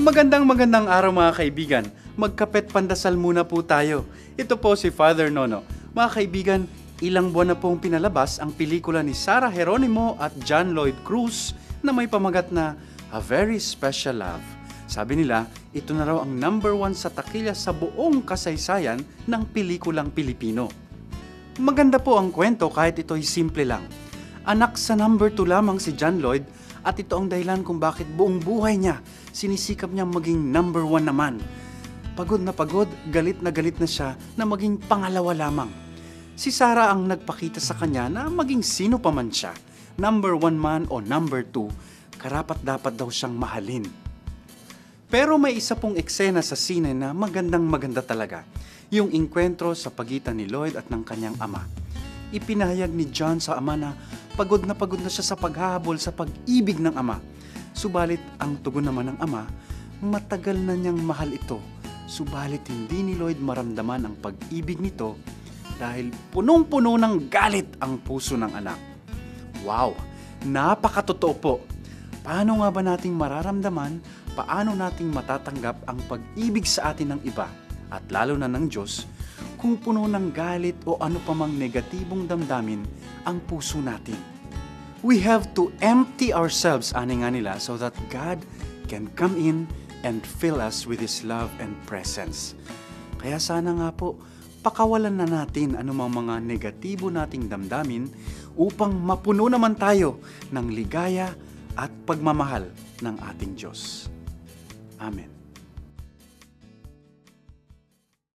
Magandang araw mga kaibigan. Magkapet pandasal muna po tayo. Ito po si Father Nono. Mga kaibigan, ilang buwan na pong pinalabas ang pelikula ni Sarah Geronimo at John Lloyd Cruz na may pamagat na A Very Special Love. Sabi nila, ito na raw ang #1 sa takilya sa buong kasaysayan ng pelikulang Pilipino. Maganda po ang kwento kahit ito'y simple lang. Anak sa #2 lamang si John Lloyd at ito ang dahilan kung bakit buong buhay niya sinisikap niyang maging #1 naman. Pagod galit na siya na maging pangalawa lamang. Si Sarah ang nagpakita sa kanya na maging sino pa man siya, #1 man o #2, karapat-dapat daw siyang mahalin. Pero may isa pong eksena sa sine na maganda talaga, yung engkwentro sa pagitan ni Lloyd at ng kanyang ama. Ipinahayag ni John sa ama na pagod na siya sa paghahabol sa pag-ibig ng ama. Subalit ang tugon naman ng ama, matagal na niyang mahal ito. Subalit hindi ni Lloyd maramdaman ang pag-ibig nito dahil punong-puno ng galit ang puso ng anak. Wow! Napakatotoo po! Paano nga ba nating mararamdaman, paano nating matatanggap ang pag-ibig sa atin ng iba at lalo na ng Diyos kung puno ng galit o ano pa mang negatibong damdamin ang puso natin? We have to empty ourselves, ani nga nila, so that God can come in and fill us with His love and presence. Kaya sana nga po, pakawalan na natin anumang mga negatibo nating damdamin upang mapuno naman tayo ng ligaya at pagmamahal ng ating Diyos. Amen.